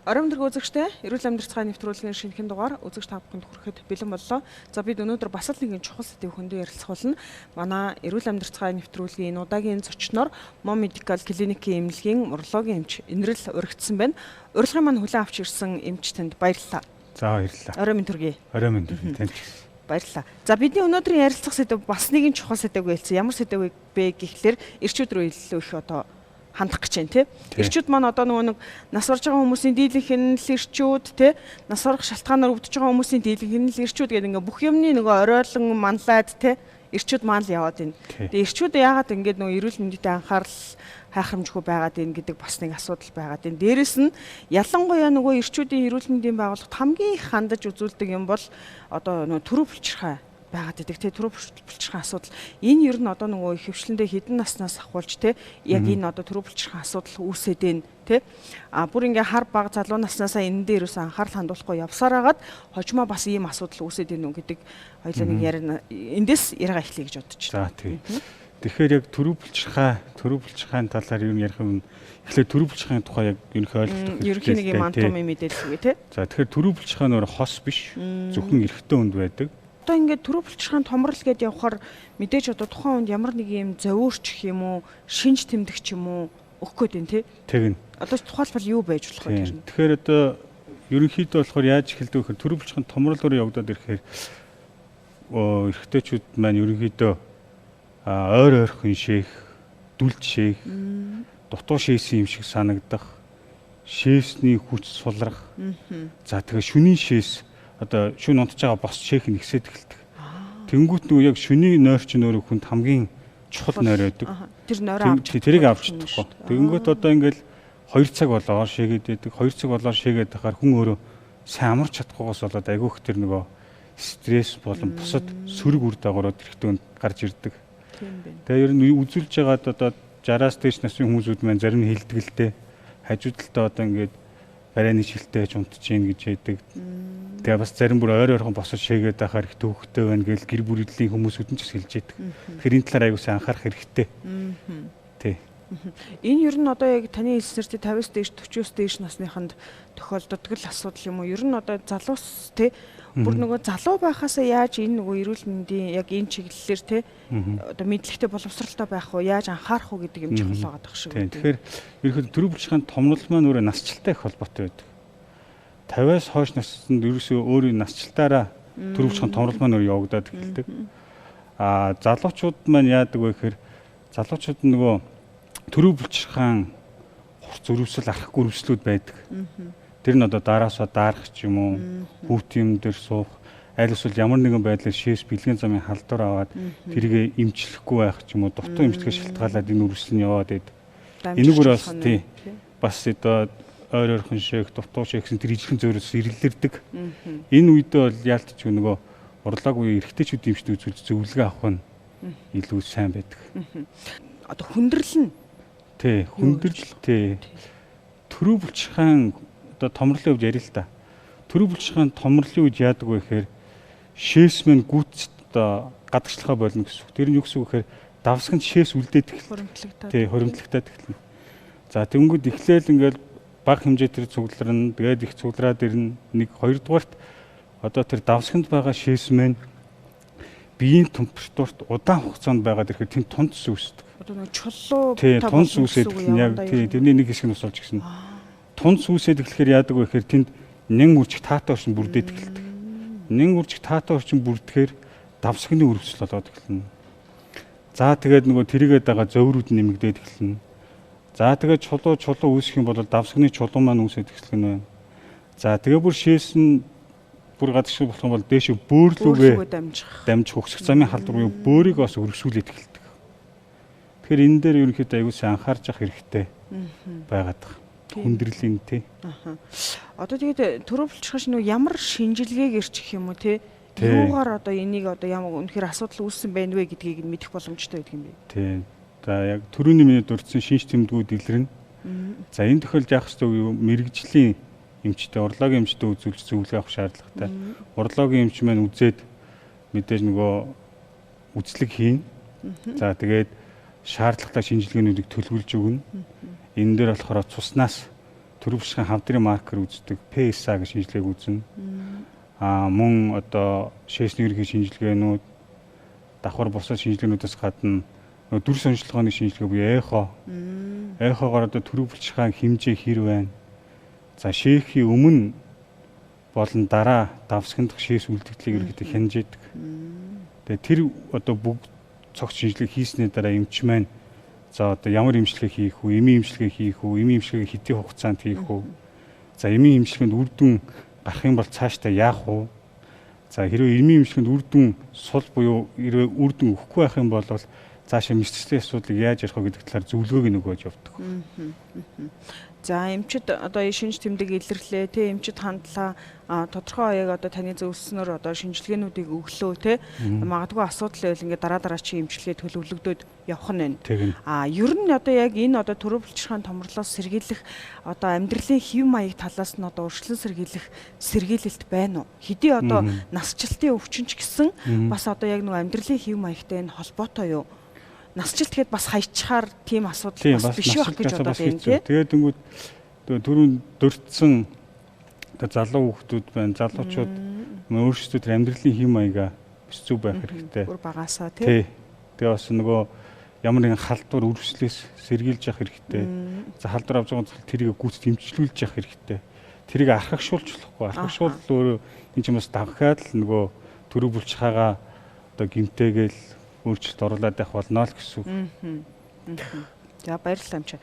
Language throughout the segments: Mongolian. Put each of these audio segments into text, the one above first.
Орон өдрөг үзэгчтэй эрүүл амьдрал цааны нэвтрүүлгийн шинэхэн дугаар үзэгч та бүхэнд хүрэхэд бэлэн боллоо. За бид өнөөдөр бас л нэгэн чухал сэдв хөндөө ярилцах болно. Манай эрүүл амьдрал цааны нэвтрүүлгийн энэ удаагийн зочноор Мом Медикал клиникийн эмнэлгийн урологийн эмч Инрэл урагдсан байна. Урилгын маань хүлээн авч ирсэн эмч танд баярлалаа. За баярлалаа. Орой минь төргий. Орой минь төргий танд. Баярлалаа. За бидний өнөөдрийн ярилцах сэдв бас нэгэн чухал сэдв гэлцсэн. Ямар сэдв вэ гэхлээр эрчүүд рүү илүү их одоо хандах гэж байна тий. Эрчүүд маань одоо нөгөө нэг нас орж байгаа хүмүүсийн дийлэнх нь л эрчүүд тий. Нас орох шалтгаанаар өвдөж байгаа хүмүүсийн дийлэнх нь л эрчүүд гэдэг ингээ бүх юмны нөгөө оройлон манлаад тий. Эрчүүд маань л яваад байна. Тэгээ эрчүүд яагаад ингээд нөгөө эрүүл мэндэд анхаарал хайхрамжгүй байгаад байна гэдэг бас нэг асуудал байгаад байна. Дээрэс нь ялангуяа нөгөө эрчүүдийн эрүүл мэндийн байгууллагт хамгийн их хандаж үзүүлдэг юм бол одоо нөгөө төрөв булчирхай байгаад байдаг тий. Төрөв булчирхай асуудал. Энэ ер нь одоо нөгөө ихэвчлэндээ хэдэн наснаас ахуулж тий яг энэ одоо төрөв булчирхай асуудал үүсээд байна тий. Бүр ингээ хар баг залуу наснасаа энэ дээр юусэн анхаарал хандуулахгүй явсаар хагаад хожимоо бас ийм асуудал үүсээд байна уу гэдэг хоёлоо нэг ярина. Эндээс яриага эхлэе гэж бодож байна. За тий. Тэгэхээр яг төрөв булчирхайн талаар юу ярих юм эхлээд төрөв булчирхайн тухай яг ерөнхий ойлголт ерөнхий нэг юм антомын мэдээлэл үгүй тий. За тэгэхээр төрөв булчирхай нөр хос биш зөвхөн эрэгтэй хүнд байдаг. Одоо ингээд төрөв булчирхайн томрол гэдээ явахаар мэдээж одоо тухайн хүнд ямар нэг юм зовиорч юм уу шинж тэмдэг ч юм уу өгөх гээд байна тий. Тэгнь. Одоо тухайлбал юу байж болох вэ тэр нь? Тэгэхээр одоо ерөнхийдөө болохоор яаж эхэлдэг вэ гэхээр төрөв булчирхайн томролоор явагдаад ирэхээр эрэгтэйчүүд маань ерөнхийдөө ойр ойрхон шээх, дүлж шээх, дутуу шээсэн юм шиг санагдах, шээсний хүч сулрах. За тэгээ шөнийн шээс одоо шүн унтж байгаа бос шээх нь ихсээд эхэлдэг. Тэнгүүт нөгөө яг шөнийн нойр чинь өөрөө хүнд хамгийн чухал нойр байдаг. Тэр нойроо авч тэрийг авч чадахгүй. Тэнгүүт одоо ингээл 2 цаг болоо шээгээд байдаг. 2 цаг болоо шээгээд байхаар хүн өөрөө сайн амарч чадахгүйгээс болоод айгүйх тэр нөгөө стресс болон бусад сөрөг үр дагаврууд эрэгтэйнд гарч ирдэг. Тэгээ ер нь үзүүлж байгаад одоо 60-аас дээш насны хүмүүсүүд маань зарим нь хилдэг л дээ. Хажуудалтаа одоо ингээд барайны шилтэй ч унтж гин гэж яддаг. Тэгээ бас зарим бүр ойр ойрхон босож шээгээд байхаар их төвхтэй байна гэж гэр бүлийн хүмүүсүүд нь ч хэлж яддаг. Тэгэхээр энэ талаар аягүй сайн анхаарах хэрэгтэй. Тий. Энэ ер нь одоо яг таны хэлснээр 50-аас дээш 40-оос дээш насныханд тохиолддог л асуудал юм уу? Ер нь одоо залуус тий бүр нөгөө залуу байхасаа яаж энэ нөгөө эрүүл мэндийн яг энэ чиглэлээр тий одоо мэдлэгтэй боловсралтай байх уу? Яаж анхаарах уу гэдэг юм чухал байгаа дах шиг үү? Тэгэхээр ерөнхийдөө төрөв булчирхайн томрол маань өөрөө насжилттай их холбоотой байдаг. 50-аас хойш наснд ерөөсөө өөрийн насжилтаараа төрөв булчирхайн томрол маань өөрөө явагдаад эхэлдэг. Залуучууд маань яадаг вэ гэхээр залуучууд нөгөө төрөв булчирхайн хурц өрөвсөл арахгүй өрөвслүүд байдаг. Тэр нь одоо дараасаа даарах ч юм уу, хүүт юм дээр суух, аль эсвэл ямар нэгэн байдлаар шээс бэлгийн замын халдвар аваад тэрийг эмчлэхгүй байх ч юм уу, дутуу эмчлэгээ шалтгаалаад энэ өрөвсөл нь яваад байдаг. Энэгээр бас тий бас одоо ойр ойрхон шээх, дутуу шээх гэсэн тэр ижлэхэн зөөрөөс ирэлэрдэг. Энэ үедээ бол яалтч нөгөө урлаг буюу эрэгтэйчүүд эмчтэй үзүүлж зөвлөгөө авах нь илүү сайн байдаг. Одоо хүндрэл нь тий хүндрэл тий төрөв булчирхайн одоо томрлын үед ярил л та. Төрөв булчирхайн томрлын үед яадаг вэ гэхээр шээс мэн гүт одоо гадагшлахаа болно гэсэн үг. Тэр нь юу гэсэн үг гэхээр давсганд шээс үлдээд эхэлнэ. Тий хоримтлагтаад эхэлнэ. За тэнгүүд эхлээл ингээл бага хэмжээтэй цугларна. Тэгээд их цуглараад ирнэ. Нэг хоёрдугаарт одоо тэр давсганд байгаа шээс мэн биеийн температурт удаан хугацаанд байгаад ирэхээр тэнд тунц үүсдэг. Одоо нэг чулуу тунц үүсээд яг тий тэрний нэг хэсэг нь усалж гисэн. Тунц үүсээд эхлэхээр яадаг вэ гэхээр тэнд нэн үржих таатай орчин бүрдээд эхэлдэг. Нэн үржих таатай орчин бүрдэхээр давсганы өрөвсөл болоод эхэлнэ. За тэгээд нөгөө тэрийгээд байгаа зовирууд нэмэгдээд эхэлнэ. За тэгээд чулуу үүсэх юм бол давсганы чулуу маань үүсээд эхлэх нь байна. За тэгээ бүр шээс нь бүр гадагш болох юм бол дээшээ бөөрлүүгээ дамжих хөгсөх замын халдвар буюу бөөрийг бас өрөвсүүлээд эхэлдэг. Тэгэхээр энэ дээр ерөнхийдөө аягүй сайн анхаарч явах хэрэгтэй байгаад байна. Хүндрлийн тий. Одоо тэгээд төрөв булчирхай нөгөө ямар шинжилгээг ирчих юм уу тий? Юугаар одоо энийг одоо ямар үнэхээр асуудал үүссэн байна вэ гэдгийг нь мэдэх боломжтой байдаг юм бэ? Тий. За яг төрөний миний дурдсан шинж тэмдгүүд илэрнэ. За энэ тохиолдолд яах ёстой вэ? Мэргэжлийн эмчтэй, урологийн эмчтэй үзүүлж зөвлөгөө авах шаардлагатай. Урологийн эмч маань үзээд мэдээж нөгөө үзлэг хийн. За тэгээд шаардлагатай шинжилгээнүүдийг төлөвлөж өгнө. Энэ дээр болохоор цуснаас төрөв булчирхайн хавдрын маркер үздэг, PSA гэж шинжилгээг үзнэ. Мөн одоо шээсний ерөнхий шинжилгээнүүд, давхар бусад шинжилгээнүүдээс гадна дүр сонжилгооны шинжилгээ буюу эхо. Эхогоор одоо төрөв булчирхайн хэмжээ хэр байна. За шээхийн өмнө болон дараа давсгандах шээс үлдэгдлийг ерөнхийдөө хянжээдэг. Тэгээ тэр одоо бүгд цогц шинжилгээ хийсний дараа эмч маань за одоо ямар эмчилгээ хийх үү, эмийн эмчилгээ хийх үү, эмийн эмчилгээ хэдийн хугацаанд хийх үү. За эмийн эмчилгээнд үр дүн гарах юм бол цаашдаа яах вэ? За хэрвээ эмийн эмчилгээнд үр дүн сул буюу хэрвээ үр дүн өгөхгүй байх юм бол цаашаа мэдрэлийн асуудлыг яаж ярих вэ гэдэг талаар зөвлөгөөг нөгөөж явдаг. За эмчид одоо шинж тэмдэг илэрлээ те эмчид хандлаа тодорхой яг одоо таны зөвлөснөөр одоо шинжилгээнүүдийг өглөө те магадгүй асуудал байвал ингээд дараа чи эмчилгээ төлөвлөгдөөд явах нь байна. Ер нь одоо яг энэ одоо төрөв булчирхайн томрлоос сэргийлэх одоо амьдралын хэв маяг талаас нь одоо урьдчилан сэргийлэх сэргийлэлт байна уу? Хэдий одоо насжилтын өвчин ч гэсэн бас одоо яг нэг амьдралын хэв маягтай энэ холбоотой юу? Насжилт гэхэд бас хайчаар тийм асуудал бас биш байх гэж бодоод байна тийм. Тэгээд тэнгууд түрүүн дурдсан залуу хүмүүс байна, залуучууд өөрсдөө тэр амьдралын хэм маягаа биш зүг байх хэрэгтэй. Бүр багасаа тийм. Тэгээ бас нөгөө ямар нэгэн халдвар үргэлжлээс сэргийлж явах хэрэгтэй. За халдвар авч байгаа тэрийг гүйц дэмжлүүлж явах хэрэгтэй. Тэрийг архагшуулж болохгүй. Архагшуул өөрөө энэ ч юм бас давхаад л нөгөө төрөв булчирхайгаа одоо гимтэйгээл өөрчлөлт оруулаад явах болно л гэсэн үг. За баярлалаа амчаа.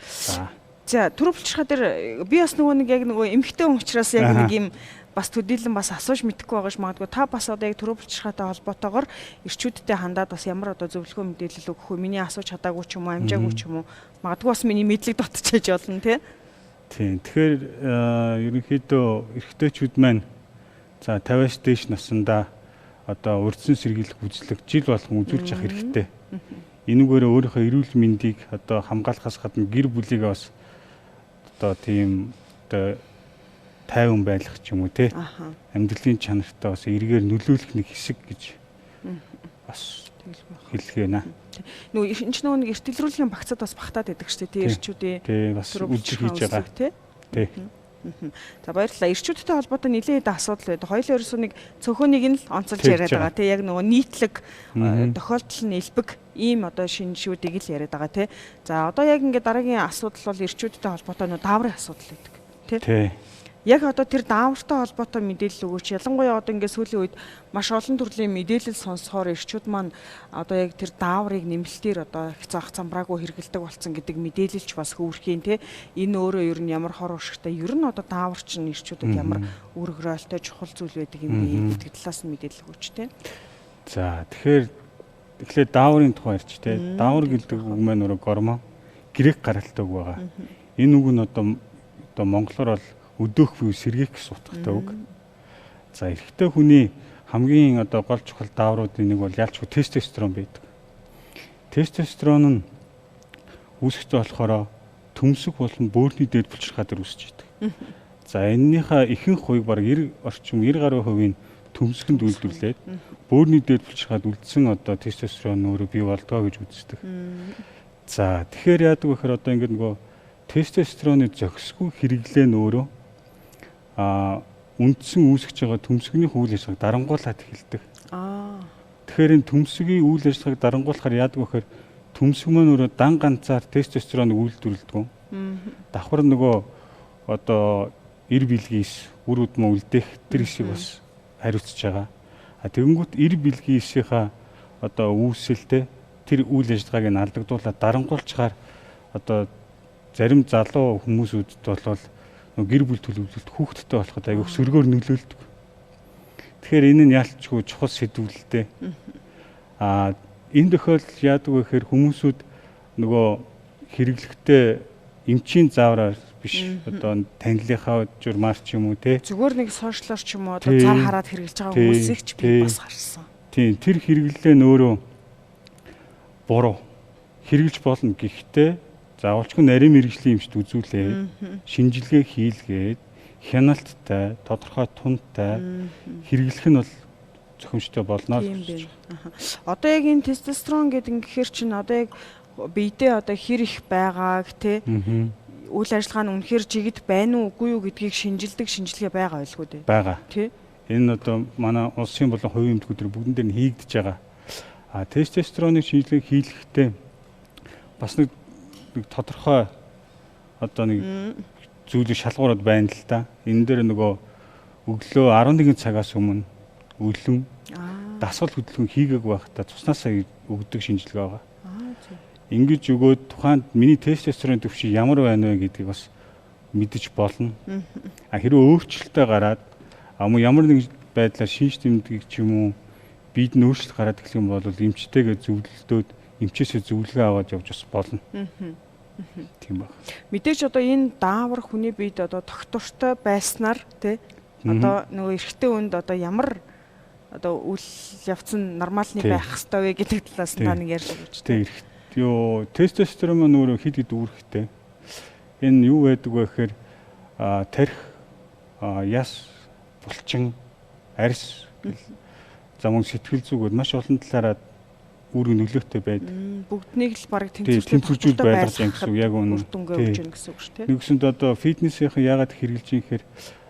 За төрөв булчирхай дээр би бас нөгөө нэг яг нөгөө эмхтэй хүн учраас яг нэг юм бас төдийлөн бас асууж мэдэхгүй байгаа ш магадгүй та бас одоо яг төрөв булчирхайтай холбоотойгоор ирчүүдтэй хандаад бас ямар одоо зөвлөгөө мэдээлэл өгөх вэ? Миний асууж чадаагүй ч юм уу, амжаагүй ч юм уу. Магадгүй бас миний мэдлэг дутчихж болно тий. Тийм. Тэгэхээр ерөнхийдөө эрэгтэйчүүд маань за 50-аас дээш наснда одоо урьдчилан сэргийлэх үзлэг жил болгон үзүүлж явах хэрэгтэй. Энүүгээрээ өөрийнхөө эрүүл мэндийг одоо хамгаалахаас гадна гэр бүлийгээ бас одоо тийм одоо тайван байлгах ч юм уу те. Амьдралын чанартай бас эргээр нөлөөлөх нэг хэсэг гэж бас хэлэх байна. Нөгөө энэ ч нөгөө нэг эртэлрүүлгийн багцад бас багтаад байдаг шүү дээ тий эрчүүдээ. Тий бас үйлчлэг хийж байгаа. Тий. За баярлалаа. Ирчүүдтэй холбоотой нэлээд хэдэн асуудал байдаг. Хоёулаа ерөөсөө нэг цөөхөнийг нь л онцолж яриад байгаа тий. Яг нөгөө нийтлэг тохиолдол нь элбэг ийм одоо шинжүүдийг л яриад байгаа тий. За одоо яг ингээд дараагийн асуудал бол ирчүүдтэй холбоотой нөгөө дааврын асуудал байдаг тий. Яг одоо тэр даавартай холбоотой мэдээлэл өгөөч. Ялангуяа одоо ингээд сүүлийн үед маш олон төрлийн мэдээлэл сонсохоор ирчүүд маань одоо яг тэр дааврыг нэмэлтээр одоо их заах замбраагүй хэрэгэлдэг болсон гэдэг мэдээлэлч бас хөөрхийн те. Энэ өөрөө ер нь ямар хор уршигтай. Ер нь одоо даавар чинь ирчүүдэд ямар үр хөрөөлтэй чухал зүйл байдаг юм бэ гэдэг талаас нь мэдээлэл өгөөч те. За тэгэхээр эхлээд дааврын тухай ярьж те. Даавар гэдэг үг маань өөрөө гормон грек гаралтай үг байгаа. Энэ үг нь одоо монголоор бол өдөөх буюу сэргээх гэсэн утгатай үг. За эрэгтэй хүний хамгийн одоо гол чухал даавруудын нэг бол ялчгүй тестостерон байдаг. Тестостерон нь үүсэхтэй болохоор төмсөг болон бөөрийн дээд булчирхай дээр үүсэж байдаг. За энэнийхээ ихэнх хувийг бараг 90 гаруй хувийн төмсгөнд үйлдвэрлээд бөөрийн дээд булчирхайд үлдсэн одоо тестостерон өөрөө бий болдгоо гэж үздэг. За тэгэхээр яадаг вэ гэхээр одоо ингээд нөгөө тестостероны зохисгүй хэрэглээ нь өөрөө үндсэн үүсгэж байгаа төмсгөний үйл ажиллагааг дарангуулад эхэлдэг. Тэгэхээр энэ төмсгийн үйл ажиллагааг дарангуулахаар яадаг вэ гэхээр төмсг маань өөрөө дан ганцаар тестостероныг үйлдвэрлэдэг. Давхар нөгөө одоо эр билгийс үр удмаа үлдээх тэр хэсгийг бас хариуцж байгаа. Тэгэнгүүт эр билгийсийнхаа одоо үүсэлтэй тэр үйл ажиллагааг нь алдагдуулаад дарангуулчаар одоо зарим залуу хүмүүсүүдэд бол гэр бүл төлөвлөлт хүүхэдтэй болоход аяг сөргөөр нөлөөлдөг. Тэгэхээр энэ нь ялчгүй чухал сэдвүүлэлтэй. Энэ тохиолдолд яадаг вэ гэхээр хүмүүсүүд нөгөө хэрэглэхдээ эмчийн заавраар биш одоо танилынхаа журмаар ч юм уу те зүгээр нэг сошиалор ч юм уу одоо цар хараад хэрэглэж байгаа хүмүүсийг ч би бас харсан. Тийм тэр хэрэглээ нь өөрөө буруу хэрэглэж болно гэхдээ заавалчгүй нарийн мэрэгжлийн эмчт үзүүлээ. Шинжилгээ хийлгээд хяналттай, тодорхой тунтай хэрэглэх нь бол зохимжтой болно гэж байна. Одоо яг энэ тестостерон гэдэг ингэхэр чинь одоо яг биедээ одоо хэр их байгааг те үйл ажиллагаа нь үнэхээр жигд байна уу үгүй юу гэдгийг шинжилгээ байгаа байлгүй дээ. Байгаа. Тий. Энэ одоо манай улсын болон хувийн эмнэлгүүд бүгдэн дээр нь хийгдэж байгаа. Тестостероны шинжилгээ хийлгэхдээ бас нэг тодорхой одоо нэг зүйлийг шалгуураад байна л да. Энэ дээр нөгөө өглөө 11 цагаас өмнө өлөн дасгал хөдөлгөөн хийгээг байхдаа цуснасаа өгдөг шинжилгээ байгаа. Ингэж өгөөд тухайд миний тестостерон төвшин ямар байна вэ гэдгийг бас мэдэж болно. Хэрвээ өөрчлөлтөө гараад мөн ямар нэгэн байдлаар шинж тэмдэг ч юм уу бид нөөцлөлт гараад эхлэх юм бол эмчтэйгээ зөвлөлдөөд эмчээсээ зөвлөгөө аваад явж бас болно. Тийм баг. Мэдээж одоо энэ даавар хүний биед одоо доктортой байснаар тий одоо нөгөө эрэгтэй хүнд одоо ямар одоо үйл явц нь нормалны байх хэвээр вэ гэдэг талаас нь та нэг ярьж байгаа ч тий. Ёо тестостерон маань өөрөө хэд хэд үүрэгтэй. Энэ юу байдаг вэ гэхээр тарих, яс, булчин, арьс, замун сэтгэл зүгүүд маш олон талаараа үүрэг нөлөөтэй байдаг. Бүгднийг л бараг тэмцүүлж байлгаж юм гэсэн үг яг үнэ. Тэгж гэсэн үг шүү дээ. Нэгсэнд одоо фитнесийнхэн яагаад хэрэгжилж юм гэхээр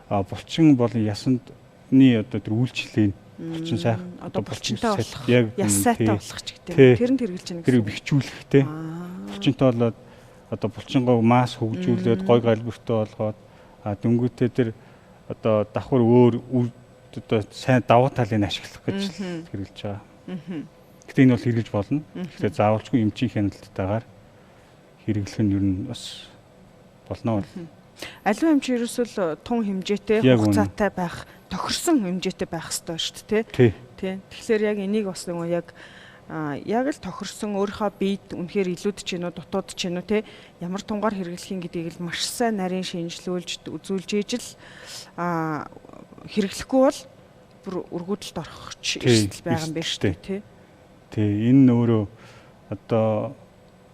булчин болон ясны одоо тэр үйлчлэлийн булчин сайхан одоо булчинтай болох яг ясаатай болох ч гэдэг. Тэрэнд хэрэгжилж байгаа гэсэн. Тэр бэхжүүлэхтэй. Булчинтай болоод одоо булчингоо масс хөгжүүлээд гой галбиртай болгоод дөнгөтэй тэр одоо давхар өөр одоо сайн давуу талыг ашиглах гэж хэрэгжилж байгаа. Гэтэ энэ бол хэрэгжилж болно. Тэгэхээр заавалчгүй эмчийн хяналтайгаар хэрэглэх нь ер нь бас болно. Аливаа эмч ерөөсөл тун хэмжээтэй хугацаатай байх, тохирсон хэмжээтэй байх хэрэгтэй шүү дээ, тий. Тэгэхээр яг энийг бас нөгөө яг л тохирсон өөрийнхөө биед үнэхээр илүүдж гинүү, дутуудж гинүү, тий. Ямар тунгаар хэрэглэх юм гэдгийг л маш сайн нарийн шинжилүүлж үзүүлж ижил хэрэглэхгүй бол бүр өргөдөлд орох эрсдэл байгаа юм байна шүү дээ, тий. Тий, энэ өөрөө одоо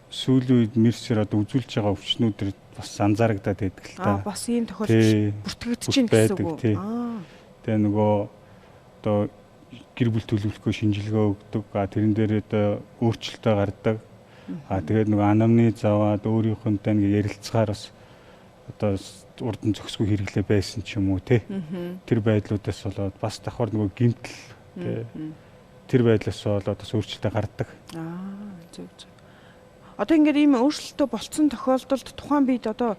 сүүлийн үед мэрсээр одоо үзүүлж байгаа өвчнүүдээр бас анзаарагдаад байдаг л та. Бас ийм тохиолдол бүртгэгдэж байна гэсэн үг. Тэгээ нөгөө одоо гэр бүл төлөвлөхөө шинжилгээ өгдөг. Тэрэн дээр одоо өөрчлөлтөө гардаг. Тэгээд нөгөө анамнез аваад өөрийнхөнтэй нэг ярилцахаар бас одоо урдан зохисгүй хэрэглээ байсан ч юм уу тий. Тэр байдлуудаас болоод бас давхар нөгөө гэмтэл тэр байдлаас болоод бас өөрчлөлтөө гардаг. Зөв. Одоо ингээд ийм өөрчлөлтөө болцсон тохиолдолд тухайн биед одоо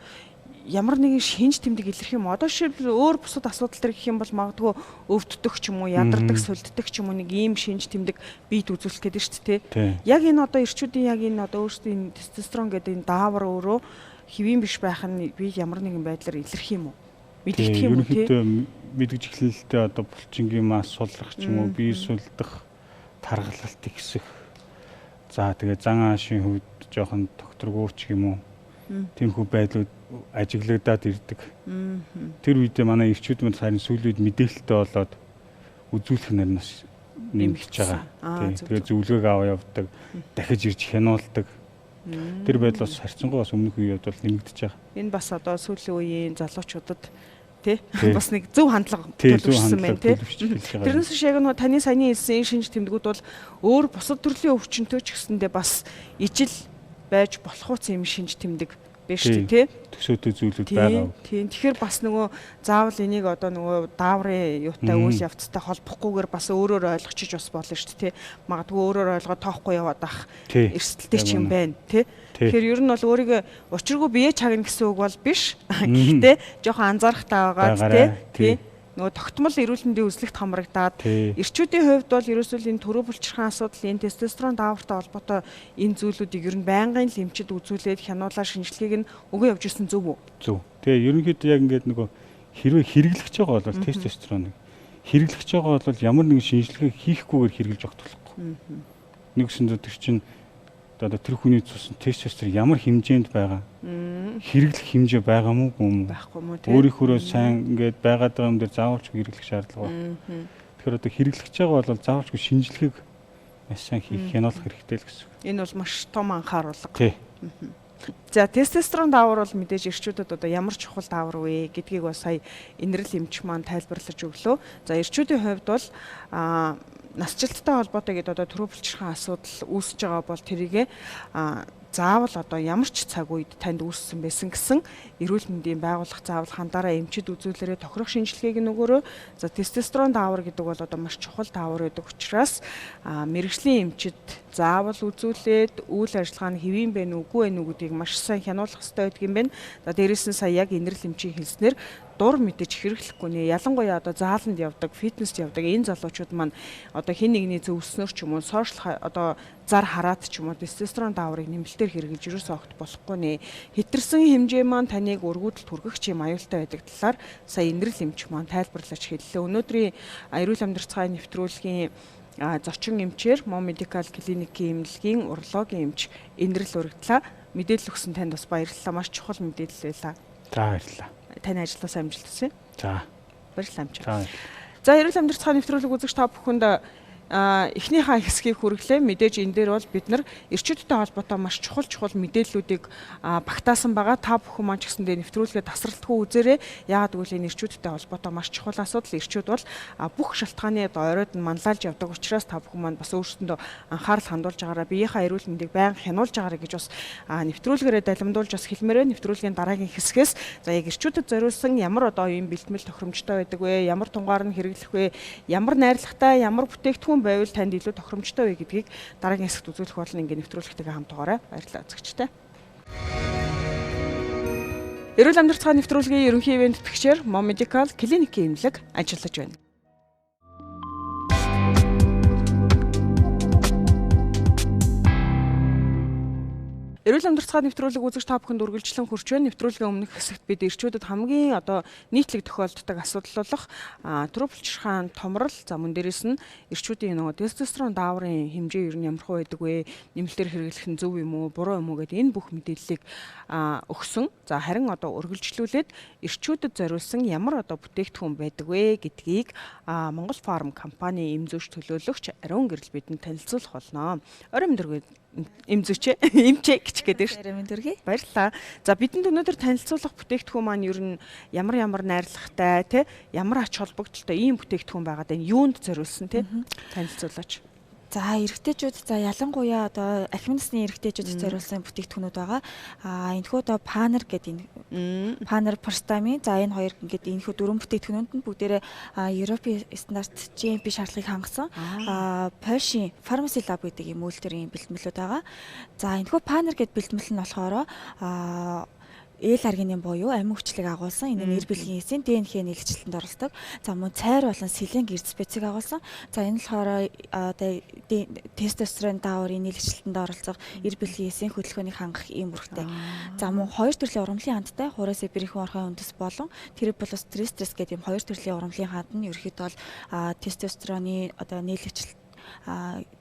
ямар нэгэн шинж тэмдэг илэрх юм. Одоо жишээлбэл өөр бусад асуудал төр гэх юм бол магадгүй өвддөг ч юм уу, ядардаг, сулддаг ч юм уу нэг ийм шинж тэмдэг биед үзүүлэх гэдэг шүү дээ. Яг энэ одоо эрчүүдийн яг энэ одоо өөрсдийн тестостерон гэдэг энэ даавар өөрөө хэвийн биш байх нь биед ямар нэгэн байдлаар илэрх юм уу? Мэдэгдэх юм уу тий? Ерөнхийдөө мэдгэж эхлэлтэй одоо булчингийн мас сулрах ч юм уу, бие сулдах, таргалалт ихсэх. За тэгээ зан аашийн хувьд жоохон докторгууч юм уу? Тиймэрхүү байдлууд ажиглагдаад ирдэг. Тэр үедээ манай эрчүүд мань харин сүүлийн үед мэдээлэлтэй болоод үзүүлэх нь бас нэмэгдэж байгаа. Тэгээ зөвлөгөөг аваа явдаг, дахиж ирж хянуулдаг. Тэр байдал бас харьцангуй бас өмнөх үед бол нэмэгдэж байгаа. Энэ бас одоо сүүлийн үеийн залуучуудад тий бас нэг зөв хандлага төлөвшсөн байна тий. Тэрнээс шиг яг нь таны саяны хэлсэн шинж тэмдгүүд бол өөр бусад төрлийн өвчнөд ч гэсэндээ бас ижил байж болох үс юм шинж тэмдэг биш тий. Төсөөтэй зүйлүүд байгаа. Тийм. Тэгэхээр бас нөгөө заавал энийг одоо нөгөө дааврын юутай үйл явцтай холбохгүйгээр бас өөрөөр ойлгочих бас болно шүү дээ тий. Магадгүй өөрөөр ойлгоод тоохгүй яваад ах эрсдэлтэй ч юм байна тий. Тэгэхээр ер нь бол өөрийгөө учиргүй бие чагна гэсэн үг бол биш. Гэхдээ жоохон анзаарахтай байгаа тий. Нөгөө тогтмол эрүүл мэндийн үзлэгт хамрагдаад эрчүүдийн хувьд бол ерөөсөө энэ төрөө булчирхайн асуудал, энэ тестостерон даавартай холбоотой энэ зүйлүүдийг ер нь байнгын л эмчид үзүүлээд хянуулаа шинжилгээг нь өгөө явж ирсэн зөв үү? Зөв. Тэгээ ерөнхийдөө яг ингээд нөгөө хэрвээ хэрэглэж байгаа бол тестостероныг хэрэглэж байгаа бол ямар нэгэн шинжилгээ хийхгүйгээр хэрэглэж огт болохгүй. Нэгсэндээ тэр чинь одоо тэр хүний цусны тестостерон ямар хэмжээнд байгаа хэрэглэх хэмжээ байгаа мó байхгүй мó тийм өөрийнхөө сайн ингээд байгаад байгаа юм дээр заавалч хэрэглэх шаардлага байна. Тэгэхээр одоо хэрэглэж байгаа бол заавалч шинжилгээг маш сайн хийх хянуулах хэрэгтэй л гэсэн. Энэ бол маш том анхааруулга. Тий. За тестостерон даавар бол мэдээж эрчүүдэд одоо ямар чухал даавар вэ гэдгийг бас сая инэрл эмч маань тайлбарлаж өглөө. За эрчүүдийн хувьд бол насжилттай холбоотой гэдэг одоо төрөө булчирхайн асуудал үүсэж байгаа бол тэрийг заавал одоо ямар ч цаг үед танд үүссэн байсан гэсэн эрүүл мэндийн байгууллага заавал хандаараа эмчид үзүүлээрээ тохирох шинжилгээг нөгөөрөө за тестостерон даавар гэдэг бол одоо маш чухал даавар байдаг учраас мэрэгжлийн эмчид заавал үзүүлээд үйл ажиллагаа нь хэвийн бэ нүггүй вэ гэдгийг маш сайн хянуулах хэрэгтэй байдаг юм байна. За дээрээс нь сая яг инэрл эмчийн хэлснээр дур мэдэж хэрэглэхгүй нэ ялангуяа одоо зааланд явдаг, фитнест явдаг энэ залуучууд маань одоо хин нэгний зөвснөр ч юм уу сошиал одоо зар хараад ч юм уу тестостерон дааврыг нэмэлтээр хэрэглэж ерөөсөө огт болохгүй нэ. Хэтэрсэн хэмжээ маань таныг өргөдөлт хүргэх ч юм аюултай байдаг талаар сая инэрл эмч маань тайлбарлаж хэллээ. Өнөөдрийн эрүүл амьдралцгааны нэвтрүүлгийн зочин эмчээр Mon Medical Clinic-ийн эмнэлгийн урологийн эмч инэрл урагдлаа. Мэдээлэл өгсөн танд бас баярлалаа. Маш чухал мэдээлэл байлаа. За баярлалаа. Таны ажлаас амжилт хүсье. За. Баярлалаа амжилт. За эрүүл амьдралцгааны нэвтрүүлэг үзэгч та бүхэнд эхнийхээ хэсгийг хүргэлээ. Мэдээж энэ дээр бол бид нар эрчүүдтэй холбоотой маш чухал мэдээллүүдийг багтаасан байгаа. Та бүхэн маань ч гэсэндээ нэвтрүүлгээ тасралтгүй үзээрэй. Яагаад гэвэл энэ эрчүүдтэй холбоотой маш чухал асуудал. Эрчүүд бол бүх шалтгааны оройд нь манлайлж явдаг учраас та бүхэн маань бас өөрсдөндөө анхаарал хандуулж байгаараа биеийнхээ эрүүл мэндийг байнга хянуулж байгаарай гэж бас нэвтрүүлгээрээ далимдуулж бас хэлмээрээ нэвтрүүлгийн дараагийн хэсгээс за яг эрчүүдэд зориулсан ямар одоо ийм бэлтгэл тохиромжтой байдаг вэ? Ямар тунгаар нь хэрэглэх вэ? Ямар найрлагатай, ямар бүтээгдэхүүн байвал танд илүү тохиромжтой вэ гэдгийг дараагийн хэсэгт үзүүлэх болно. Ингээ нэвтрүүлэгтэйгээ хамтаагаарай. Баярлалаа үзэгчтэй. Эрүүл амьдралцгааны нэвтрүүлгийн ерөнхий ивент тэтгэгчээр Mon Medical Clinic-ийн эмнэлэг ажиллаж байна. Эрүүл амьдралцгааны нэвтрүүлэг үзэгч та бүхэнд үргэлжлэн хүрч байна. Нэвтрүүлгийн өмнөх хэсэгт бид эрчүүдэд хамгийн одоо нийтлэг тохиолддог асуудал болох төрөвлөчрхаан томрол за мөн дээрээс нь эрчүүдийн нөгөө тестостерон дааврын хэмжээ ер нь ямар хөө байдаг вэ? Нэмэлтээр хэрэглэх нь зөв юм уу, буруу юм уу гэдэг энэ бүх мэдээллийг өгсөн. За харин одоо үргэлжлүүлээд эрчүүдэд зориулсан ямар одоо бүтээгдэхүүн байдаг вэ гэдгийг Монгол Фарм компани эмзүүч төлөөлөгч Ариун Гэрэл бидэнд танилцуулах болно. Орой өдрөө эмзүүч эмчээ гэж гэдэг шүү. Баярлалаа. За бидэнд өнөөдөр танилцуулах бүтээгдэхүүн маань ер нь ямар найрлагатай тий ямар ач холбогдолтой ийм бүтээгдэхүүн байгаад байна. Юунд зориулсан тий танилцуулаач. За эрэгтэйчүүд за ялангуяа одоо ахим насны эрэгтэйчүүдэд зориулсан бүтээгдэхүүнүүд байгаа. Энэхүү одоо Panner гэдэг энэ Panner Prostami за энэ хоёр ингээд энэхүү дөрвөн бүтээгдэхүүнүүд нь бүгдээрээ Европын стандарт GMP шаардлагыг хангасан Польшийн Pharmacy Lab гэдэг ийм үйлдвэрийн бэлтгэлүүд байгаа. За энэхүү Panner гэдэг бэлтгэл нь болохоор ээл аргины буюу амин хүчлийг агуулсан энэ нэр бэлгийн эсийн ДНХ нийлэгчлэлтэнд оролцдог. За мөн цайр болон сэлэн гэр специйг агуулсан. За энэ болохоор одоо тестостерон дааврын нийлэгчлэлтэнд оролцох нэр бэлгийн эсийн хөдөлгөөнийг хангах ийм бүрхтэй. За мөн хоёр төрлийн урамлын хандтай хураас эбрийн орхон үндэс болон тэр плюс стресс гэдэг ийм хоёр төрлийн урамлын ханд нь ерөөхдөө бол тестостероны одоо нийлэгчлэлт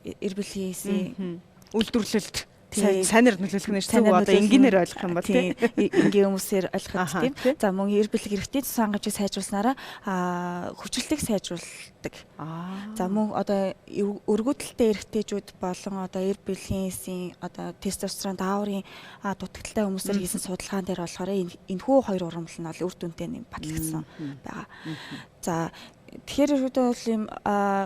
нэр бэлгийн эсийн үйлдвэрлэлд сайнэр нөлөөлөх нь шүү. Одоо энгийнээр ойлгох юм бол тийм энгийн хүмүүсээр ойлгоход тийм. За мөн эр бэлэг эрхтний цус хангамжийг сайжруулснараа хүчлэлтийг сайжруулдаг. За мөн одоо өргөдөлттэй эрхтэйчүүд болон одоо эр бэлгийн одоо тестостерон дааврын дутагдaltaй хүмүүсээр хийсэн судалгаан дээр болохоор энэхүү хоёр урамл нь бол үр дүнтэй нэм батлагдсан байгаа. За тэгэхээр ерөөдөө бол ийм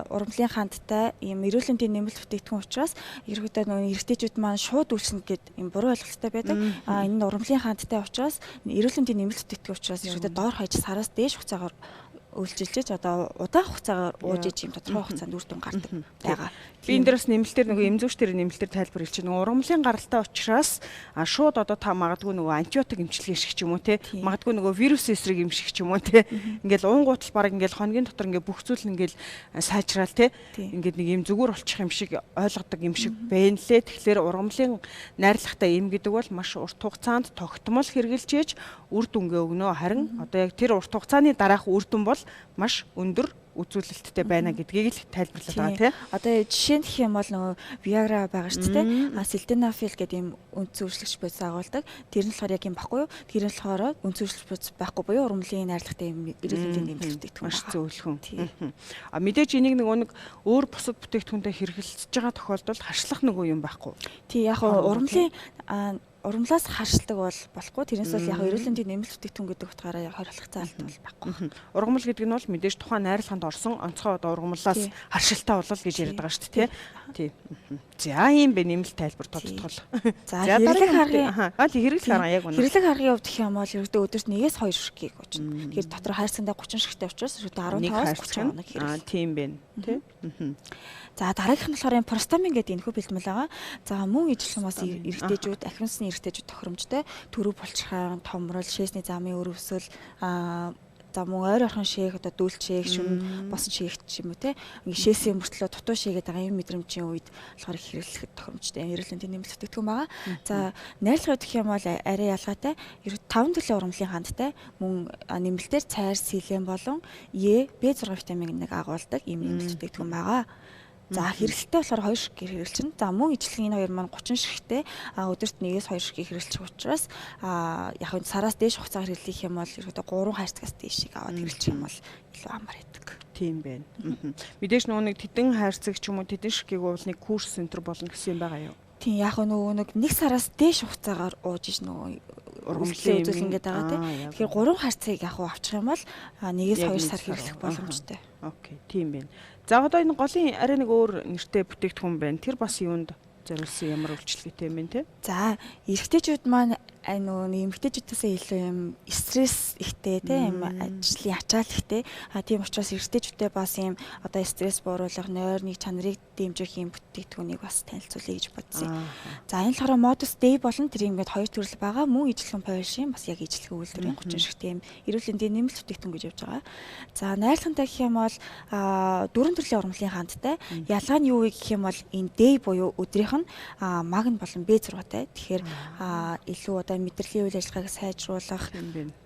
урамлын хандтай ийм эрүүл мэндийн нэмэлт бүтээгдэхүүн учраас ерөөдөө нөгөө эрэгтэйчүүд маань шууд үйлчлэнэ гэд ийм буруу ойлголттой байдаг. Энэ урамлын хандтай учраас эрүүл мэндийн нэмэлт бүтээгдэхүүн учраас ерөөдөө доор хаяж сараас дээш хугацаагаар үйлчилж одоо удаах хугацаагаар ууж иж юм тодорхой хугацаанд үр дүн гардаг байгаа. Би энэ дээрс нэмэлтээр нөгөө эмзүүчдэр нэмэлтээр тайлбар хэлж байгаа. Урамлын гаралтай учраас шууд одоо та магадгүй нөгөө антибиотик эмчилгээ шиг ч юм уу те магадгүй нөгөө вирус эсрэг эмших ч юм уу те ингээл уунгуутал баг ингээл хоногийн дотор ингээ бүх зүйл ингээл сайжраал те ингээд нэг юм зүгээр болчих юм шиг ойлгодог юм шиг байна лээ. Тэгэхээр урамлын найрлагатай эм гэдэг бол маш урт хугацаанд тогтмол хэрэгжилж үр дүнгээ өгнө. Харин одоо яг тэр урт хугацааны дараах үр дүн бол маш өндөр үзүүлэлттэй байна гэдгийг л тайлбарлаад байгаа тийм. Одоо жишээ нь гэх юм бол нөгөө Viagra байгаа шүү дээ. Sildenafil гэдэг юм үндсэн үйлчлэгч бодис агуулдаг. Тэр нь болохоор яг юм баггүй юу? Тэр нь болохоор үндсэн үйлчлэгч бодис байхгүй буюу урамлын найрлагатай юм эрүүл мэндийн нэмэлт бүтээгдэхүүн маш зөвлөхөн. Мэдээж энийг нэг өөр бусад бүтээгдэхүүнтэй хэрэглэж байгаа тохиолдолд харшлах нөгөө юм байхгүй. Тий яг урамлын урамлаас харшилдаг бол болохгүй. Тэрнээс бол яг эрүүл мэндийн нэмэлт бүтээгдэхүүн гэдэг утгаараа хориглох заалт бол байхгүй. Ургамал гэдэг нь бол мэдээж тухайн найрлаганд орсон онцгой одоо ургамлаас харшилтаа болол гэж яриад байгаа шүү дээ, тий. Тийм. За ийм бэ нэмэлт тайлбар тодтгол. За хэрэглэх аргын хэрэглэх арга яг үнэ. Хэрэглэх аргын хувьд гэх юм бол ердөө өдөрт 1-2 ширхгийг уучна. Тэгэхээр дотор хайрцангаа 30 ширхтэй учраас ердөө 15-аас 30 хоног хэрэглэх. Тийм байна. Тэ. За дараагийнх нь болохоор энэ простамин гэдэг энэхүү бэлтгэл байгаа. За мөн ижилхэн бас эрэгтэйчүүд, ахимсны эрэгтэйчүүд тохиромжтой төрөв булчирхай, томрол, шээсний замын өрөвсөл за мөн ойр орхон шээх одоо дүүлт шээх шүн бос шээх ч юм уу те шээсийн мөртлөө дутуу шээгээд байгаа юм мэдрэмжийн үед болохоор их хэрэглэхэд тохиромжтой эрүүл мэндийн нэмэлт бүтээгдэхүүн байгаа. За найрлагын гэх юм бол арай ялгаатай 5 төрлийн ургамлын хандтай мөн нэмэлтээр цайр, силен болон Е, B6 витамин 1 агуулдаг ийм нэмэлт бүтээгдэхүүн байгаа. За хэрэглэлтэй болохоор 2 ширхэг хэрэглэжин. За мөн ижилхэн энэ хоёр маань 30 ширхэгтэй өдөрт 1-2 ширхэг хэрэглэж учраас яг нь сараас дээш хугацаа хэрэглэх юм бол ерөөдөө 3 хайрцагаас дээшийг аваад хэрэглэх юм бол илүү амар байдаг. Тийм байна. Мэдээж нөгөө нэг тэдэн хайрцаг ч юм уу тэдэн ширхгийг бол нэг курс центр болно гэсэн юм байгаа юу? Тийм яг нөгөө нэг 1 сараас дээш хугацаагаар ууж иж нөгөө ургамлын үзүүлэн гэдэг байгаа тийм. Тэгэхээр 3 хайрцагыг яг авчих юм бол 1-2 сар хэрэглэх боломжтой. Окей, тийм байна. За одоо энэ голын арай нэг өөр нэртэй бүтээгдэхүүн байна. Тэр бас юунд зориулсан ямар үйлчлэгээтэй юм бэ те? За эрэгтэйчүүд маань нөгөө эмэгтэйчүүдээс илүү юм стресс ихтэй тийм ажлын ачаал ихтэй. Тийм учраас эрэгтэйчүүдэд бас юм одоо стресс бууруулах, нойрны чанарыг дэмжих юм бүтээгдэхүүнийг бас танилцуулъя гэж бодсон. За энэ болохоор Modus Day болон тэр ингээд 2 төрөл байгаа. Мөн ижилхэн польшийн бас яг ижилхэн үйлдвэрийн 30 ширхтэй юм эрүүл мэндийн нэмэлт бүтээгдэхүүн гэж явж байгаа. За найрлагантай гэх юм бол 4 төрлийн ургамлын хандтай. Ялгаа нь юу вэ гэх юм бол энэ day буюу өдрийнх нь магн болон B6-тай. Тэгэхээр илүү одоо мэдрэлийн үйл ажиллагааг сайжруулах,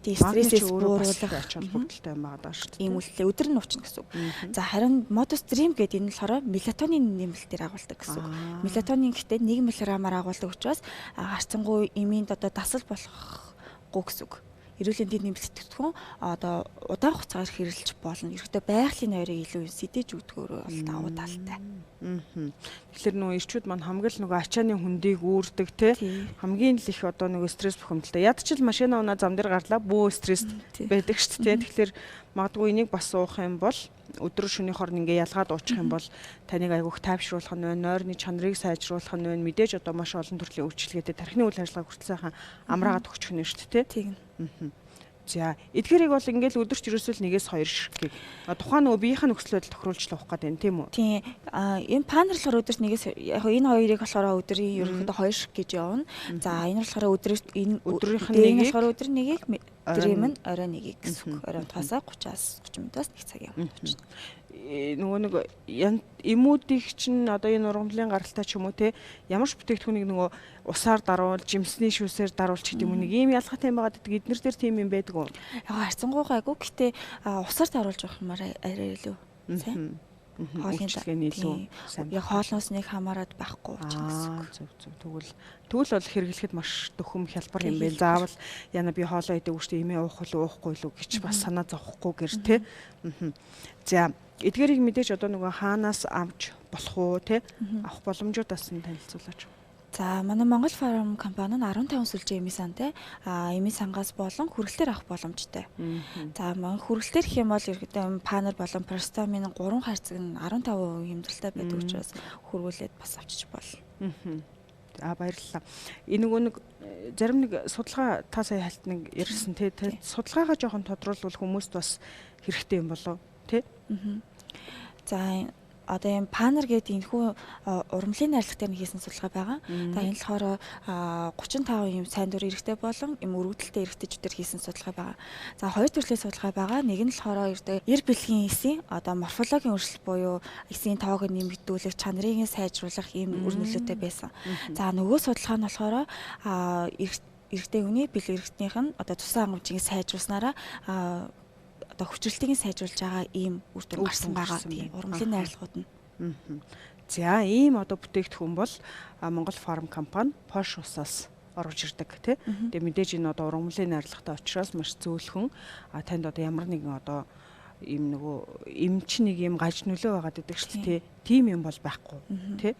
стрессээс бууруулах ач холбогдолтой юм байгаа даа шүү дээ. Ийм үйлдэл өдөр нь уучна гэсэн үг. За харин Modus Dream гэдэг энэ болохоор мелатонин нэмэлтээр агуулдаг гэсэн үг. Мелатонин гэхдээ 1 мг-аар агуулдаг учраас харцангуй эмээнд одоо дасал болохгүй гэсэн үг. Эрүүл мэндийн нэмэлт бүтээгдэхүүн одоо удаан хугацаагаар хэрэгжилж болно. Ерөнхийдөө байгалийн нойрыг илүү сэдэж өгдөгөөрөө бол давуу талтай. Тэгэхээр нөгөө ирчүүд маань хамгийн нөгөө ачааны хүндийг үүрдэг те хамгийн л их одоо нөгөө стресс бухимдалтай. Ядчил машина унаа зам дээр гарлаа бөө стресс байдаг шүү дээ. Тэгэхээр магадгүй энийг бас уух юм бол өдөр шөнийн хорн ингээ ялгаад уучих юм бол таныг айгүйх тайвшруулах нь байна, нойрны чанарыг сайжруулах нь байна. Мэдээж одоо маш олон төрлийн үйлчилгээтэй тархины үйл ажиллагааг хүртэл сайхан амраагаад өгчих нь шүү дээ те. Тийм. За эдгээрийг бол ингээл өдөрч ерөөсөө 1-2 ширхгийг тухайн нөгөө биеийнхээ нөхцөл байдал тохируулж авах гэдэг юм тийм үү? Тийм. Энэ панер болохоор өдөрт 1-ээс яг энэ хоёрыг болохоор өдрийн ерөнхийдөө 2 ширхэг гэж явна. За энэ болохоор өдрөөр энэ өдрийнх нь нэгийг болохоор өдөр нэгийг өдрийн нь орой нэгийг гэсэн үг. Орой 5-аас 30 минутаас 1 цаг явна. Нөгөө нэг эмүүдийг чинь одоо энэ ургамлын гаралтай ч юм уу те ямар ч бүтээгдэхүүнийг нөгөө усаар даруул, жимсний шүүсээр даруулж гэдэг юм нэг ийм ялгаатай юм байгаа гэдэг эднэр дээр тийм юм байдаг уу? Яг харцангуйгаа айгу гэхдээ усаар даруулж авах юмар арай илүү сайн. Хоолны илүү сайн. Яг хоолноос нэг хамаарад байхгүй учраас. Зүг. Тэгвэл бол хэрэглэхэд маш дөхөм хялбар юм байна. Заавал яна би хоолоо идэг үстэй эмээ уух уу уухгүй юу гэж бас санаа зовхгүй гэр те. За эдгээрийг мэдээж одоо нөгөө хаанаас авч болох уу те авах боломжуудаас нь танилцуулаач. За манай Монгол Фарм компани нь 15 сүлжээ эмийн сантай эмийн сангаас болон хүргэлтээр авах боломжтой. За манай хүргэлтээр гэх юм бол ерөөдөө панер болон простамин 3 хайрцаг нь 15% хэмжээлтэй байдаг учраас хүргүүлээд бас авчиж болно. Баярлалаа. Энэ нөгөө нэг зарим нэг судалгаа та сая хальт нэг ярьсан те судалгаагаа жоохон тодруулбал хүмүүст бас хэрэгтэй юм болов те. За одоо юм панер гэдэг энэхүү ургамлын найрлагт дээр хийсэн судалгаа байгаа. За энэ болохоор 35 юм сайн дур эрэгтэй болон юм өргөдөлтэй эрэгтэйчүүдээр хийсэн судалгаа байгаа. За хоёр төрлийн судалгаа байгаа. Нэг нь болохоор эрдэ бэлгийн эсийн одоо морфологийн өөрчлөлт буюу эсийн тоог нэмэгдүүлэх, чанарыг сайжруулах ийм үр нөлөөтэй байсан. За нөгөө судалгаа нь болохоор эрэгтэй хүний бэлэг эрэгтнийх нь одоо цусан хангамжийг сайжруулснараа одоо хүчрэлтийг сайжруулж байгаа ийм үр дүн гарсан байгаа тийм ургамлын найрлагууд нь. За ийм одоо бүтээгдэхүүн бол Монгол Фарм компани Posh усаас орж ирдэг тий. Тэгээ мэдээж энэ одоо ургамлын найрлагатай учраас маш зөөлхөн танд одоо ямар нэгэн одоо ийм нөгөө эмч нэг юм гаж нөлөө байгаад байдаг шүү дээ. Тийм юм бол байхгүй тий.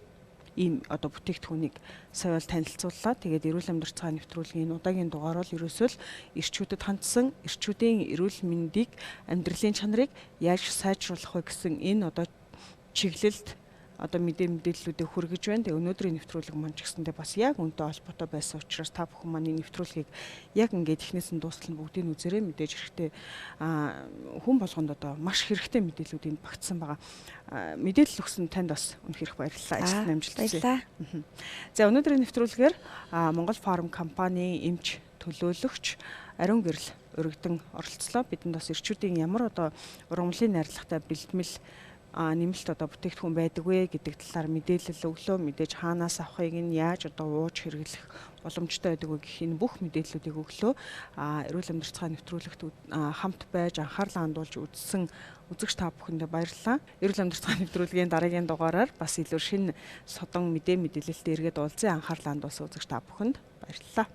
Ийм одоо бүтээгдэхүүнийг сая бол танилцууллаа. Тэгээд эрүүл амьдрал цааны нэвтрүүлгийн удаагийн дугаар бол ерөөсөө л эрчүүдэд хандсан эрчүүдийн эрүүл мэндийг амьдралын чанарыг яаж сайжруулах вэ гэсэн энэ одоо чиглэлд одоо мэдээллүүдийг хүргэж байна. Тэгээ өнөөдрийн нэвтрүүлэг маань ч гэсэндээ бас яг үнтэй холбоотой байсан учраас та бүхэн маань энэ нэвтрүүлгийг яг ингээд эхнээс нь дуустал нь бүгдийг үзээрэй. Мэдээж хэрэгтэй хүн болгонд одоо маш хэрэгтэй мэдээллүүд энд багтсан байгаа. Мэдээлэл өгсөн танд бас үнэхээр их баярлалаа. Ажилд амжилт хүсье. За өнөөдрийн нэвтрүүлгээр Монгол Фарм компани эмч төлөөлөгч Ариун Гэрэл өргөдөн оролцлоо. Бидэнд бас эрчүүдийн ямар одоо ургамлын найрлагатай бэлтгэл нэмэлт одоо бүтээгдэхүүн байдаг вэ гэдэг талаар мэдээлэл өглөө. Мэдээж хаанаас авахыг нь яаж одоо ууж хэрэглэх боломжтой байдаг вэ гэх энэ бүх мэдээллүүдийг өглөө. Эрүүл амьдрал цааны нэвтрүүлэгт хамт байж анхаарлаа хандуулж үзсэн үзэгч та бүхэндээ баярлалаа. Эрүүл амьдрал цааны нэвтрүүлгийн дараагийн дугаараар бас илүү шинэ содон мэдээлэлтэй эргээд уулзъя. Анхаарлаа хандуулсан үзэгч та бүхэнд баярлалаа.